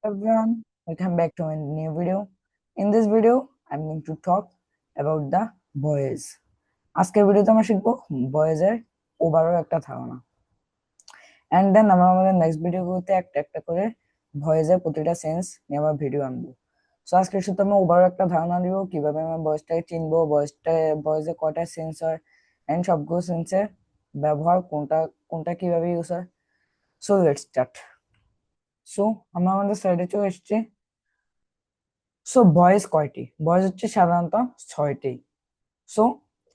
Everyone, welcome back to my new video. In this video, I'm going to talk about the boys. আজকের ভিডিওতে আমরা শিখবো boys এর overall একটা ধারণা। এন্ড দেন আমরা আমাদের নেক্সট ভিডিওগুলোতে একটা একটা করে ভয়েস এর প্রতিটা সেন্স নিয়ে আমরা ভিডিও আনবো। সো আজকে শুধু আমরা ওভারঅল একটা ধারণা দিব কিভাবে আমরা ভয়েসটাকে চিনবো, ভয়েসে কয়টা সেন্স হয় এন্ড সবগুলো সেন্সের ব্যবহার কোনটা কোনটা কিভাবে ইউজ হয়। So let's start. সো আমরা আমাদের সাইডে চলে এসেছি। সো ভয়েস কয়টি? ভয়েস হচ্ছে সাধারণত 6টি। সো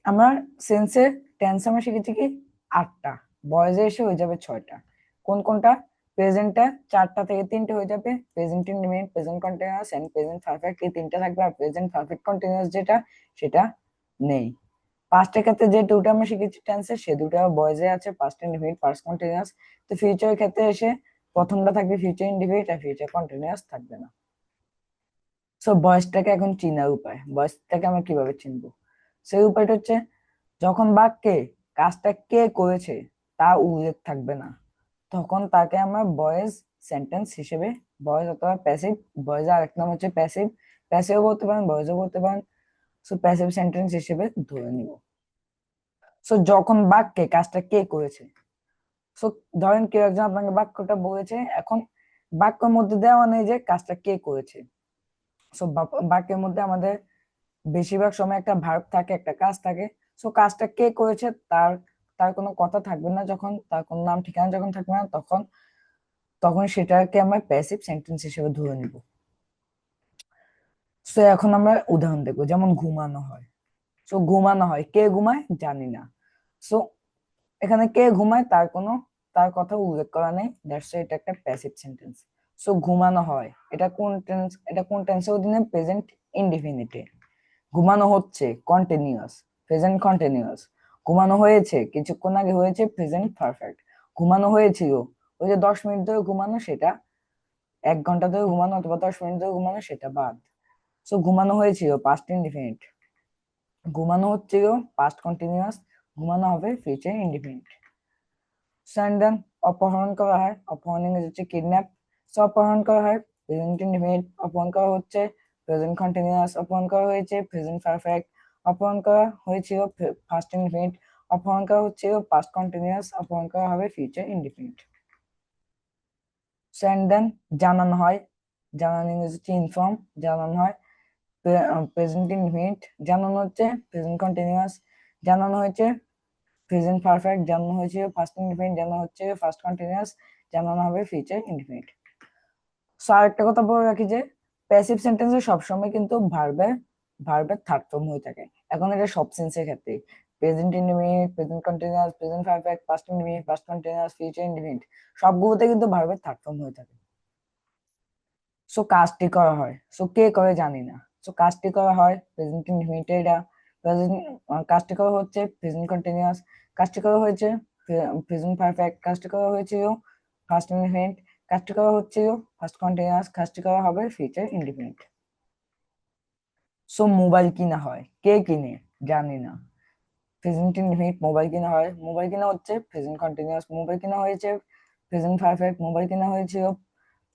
আমরা সেন্সের টেন্স আমরা শিখেছি কি 8টা, ভয়েসে এসে হয়ে যাবে 6টা। কোন কোনটা? প্রেজেন্টটা 4টা থেকে 3টে হয়ে যাবে, present indefinite, present continuous and present perfect, এই 3টা থাকবে। আর প্রেজেন্ট পারফেক্ট কন্টিনিউয়াস যেটা সেটা নেই। পাস্টের ক্ষেত্রে যে দুটো আমরা শিখেছি টেন্সের, সে দুটো ভয়েসে আছে, পাস্ট ইনডিফিনিট, পাস্ট কন্টিনিউয়াস। তো ফিউচারের ক্ষেত্রে এসে প্রথমটা থাকবে ফিউচার ইনডিফিনিট আর ফিউচার কন্টিনিউয়াস থাকবে না। সো বয়সটাকে এখন চিনার উপায়, বয়সটাকে আমরা কিভাবে চিনবো? সেই উপায়টা হচ্ছে যখন বাক্যে কাজটা কে করেছে তা উল্লেখ থাকবে না, তখন তাকে আমরা ভয়েস সেন্টেন্স হিসেবে, ভয়েস অথবা প্যাসিভ, ভয়েস আর এক নাম হচ্ছে প্যাসিভ, প্যাসিভও বলতে পারেন, ভয়েসও বলতে পারেন। সো প্যাসিভ সেন্টেন্স হিসেবে ধরে নিব। সো যখন বাক্যে কাজটা কে করেছে, সো ধরেন কেউ একজন আপনাকে বাক্যটা বলেছে, এখন বাক্যের মধ্যে দেওয়া নেই যে কাজটা কে করেছে। সো বাক্যের মধ্যে আমাদের বেশিরভাগ সময় একটা ভার্ব থাকে, একটা কাজ থাকে। সো কাজটা কে করেছে তার তার কোনো কথা থাকবে না, যখন তার কোনো নাম ঠিকানা যখন থাকবে না, তখন তখন সেটাকে আমরা প্যাসিভ সেন্টেন্স হিসেবে ধরে নিব। সো এখন আমরা উদাহরণ দেখবো, যেমন ঘুমানো হয়। সো ঘুমানো হয়, কে ঘুমায় জানি না। সো এখানে কে ঘুমায় তার কথা উল্লেখ করা নেই, দ্যাটস এটা একটা প্যাসিভ সেন্টেন্স। সো ঘুমানো হয়, এটা কোন টেন্স? এটা কোন টেন্সের অধীনে? প্রেজেন্ট ইনডিফিনিটে। ঘুমানো হচ্ছে, কন্টিনিউয়াস, প্রেজেন্ট কন্টিনিউয়াস। ঘুমানো হয়েছে, কিছুক্ষণ আগে হয়েছে, প্রেজেন্ট পারফেক্ট। ঘুমানো হয়েছিল, ওই যে 10 মিনিট ধরে ঘুমানো সেটা 1 ঘন্টা ধরে ঘুমানো অথবা 10 মিনিট ধরে ঘুমানো সেটা বাদ। সো ঘুমানো হয়েছিল, পাস্ট ইনডিফিনিট। ঘুমানো হচ্ছিল, পাস্ট কন্টিনিউয়াস। ঘুমানো হবে, ফিউচার ইনডিফিনিট। দেন অপহরণ করা হয়, অপহরণ ইংরেজি হচ্ছে কিডন্যাপ। সো অপহরণ করা হয়, প্রেজেন্ট ইনডিফিনিট। অপহরণ করা হচ্ছে, প্রেজেন্ট কন্টিনিউয়াস। অপহরণ করা হয়েছে, প্রেজেন্ট পারফেক্ট। অপহরণ করা হয়েছিল, ফার্স্ট ইনডিফিনিট। অপহরণ করা হচ্ছিল, পাস্ট কন্টিনিউয়াস। অপহরণ করা হবে, ফিউচার ইনডিফিনিট। দেন জানানো হয়, জানানো ইংরেজি হচ্ছে ইনফর্ম। জানানো হয়, প্রেজেন্ট ইনডিফিনিট। জানানো হচ্ছে, প্রেজেন্ট কন্টিনিউয়াস। জানানো হয়েছে, প্রেজেন্ট পারফেক্ট। জানানো হয়েছে, ফার্স্ট ইনডিফিনিট। জানানো হচ্ছে, ফার্স্ট কন্টিনিউয়াস। জানানো হবে, ফিউচার ইনডিফিনিট। সো আরেকটা কথা বলে রাখি যে প্যাসিভ সেন্টেন্সে সবসময় কিন্তু ভার্বের থার্ড ফর্ম হয়ে থাকে। এখন এটা সব সেন্সের ক্ষেত্রে, present indefinite, present continuous, present perfect, past indefinite, past continuous, future indefinite, সবগুলোতে কিন্তু ভার্বের থার্ড ফর্ম হয়ে থাকে। সো কাজটি করা হয়, সো কে করে জানি না। সো কাজটি করা হয়, প্রেজেন্ট ইনডিফিনিট। এটা প্রেজেন্ট, কাজটি করা হচ্ছে, প্রেজেন্ট কন্টিনিউয়াস। কাজটি করা হয়েছে, প্রেজেন্ট পারফেক্ট। কাজটি করা হয়েছিল, ফার্স্ট ইনডিফিনিট। কাজটি করা হচ্ছিল, ফার্স্ট কন্টিনিউয়াস। কাজটি করা হবে, ফিউচার ইনডিফিনিট। সো মোবাইল কিনা হয়, কে কিনে জানি না। Present indefinite. মোবাইল কিনা হয়, মোবাইল কিনা হচ্ছে, প্রেজেন্ট কন্টিনিউয়াস। মোবাইল কিনা হয়েছে, প্রেজেন্ট পারফেক্ট। মোবাইল কিনা হয়েছিল,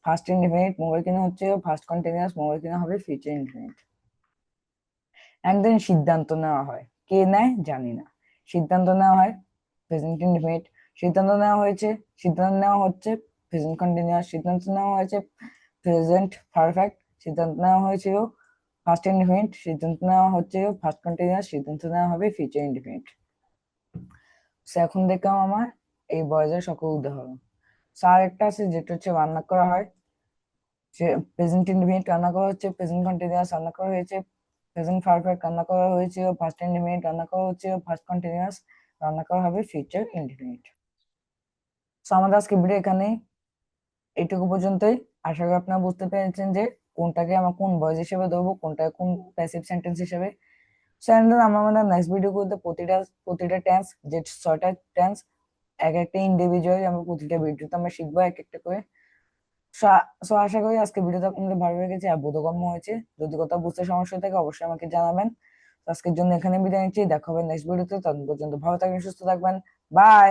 ফার্স্ট ইনডিফিনিট। মোবাইল কিনা হচ্ছে, ফার্স্ট কন্টিনিউয়াস। মোবাইল কিনা হবে, ফিউচার ইনডিফিনিট। একদিন সিদ্ধান্ত নেওয়া হয়, কে নেয় জানি না। সিদ্ধান্ত নেওয়া হয়, প্রেজেন্ট ইনডিফিনিট। সিদ্ধান্ত নেওয়া হয়েছে, সিদ্ধান্ত নেওয়া হচ্ছে, প্রেজেন্ট কন্টিনিউয়াস। সিদ্ধান্ত নেওয়া হয়েছে, প্রেজেন্ট পারফেক্ট। সিদ্ধান্ত নেওয়া হয়েছিল, ফার্স্ট ইনডিফিনিট। সিদ্ধান্ত নেওয়া হচ্ছে, ফার্স্ট কন্টিনিউয়াস। সিদ্ধান্ত নেওয়া হবে, ফিউচার ইনডিফিনিট। এখন দেখলাম আমার এই বয়সের সকল উদাহরণ। স্যার একটা আছে যেটা হচ্ছে রান্না করা হয়, সে প্রেজেন্ট ইনডিফিনিট। রান্না করা হচ্ছে, প্রেজেন্ট কন্টিনিউয়াস। রান্না করা হয়েছে, প্রেজেন্ট পারফেক্ট। রান্না করা হয়েছে, ফার্স্ট ইনডিফিনিট। রান্না করা হচ্ছে, ফার্স্ট কন্টিনিউয়াস। রান্না করা হবে, ফিউচার ইনডিফিনিট। সো আমাদের আজকে ভিডিও এখানে এইটুকু পর্যন্তই। আশা করি আপনারা বুঝতে পেরেছেন যে কোনটাকে আমরা কোন ভয়েস হিসেবে ধরবো, কোনটা কোন প্যাসিভ সেন্টেন্স হিসেবে। সো আমরা আমাদের নেক্সট ভিডিও করতে প্রতিটা টেন্স, যে 6টা টেন্স, এক একটা ইন্ডিভিজুয়ালি আমরা প্রতিটা ভিডিওতে আমরা শিখবো এক একটা করে। সো আশা করি আজকে ভিডিওটা আপনাদের ভালো লেগেছে আর বোধগম্য হয়েছে। যদি কোথাও বুঝতে সমস্যা থাকে অবশ্যই আমাকে জানাবেন। তো আজকের জন্য এখানে বিদায় নিচ্ছি, দেখা হবে নেক্সট ভিডিওতে। ততক্ষণ পর্যন্ত ভালো থাকবেন, সুস্থ থাকবেন। বাই।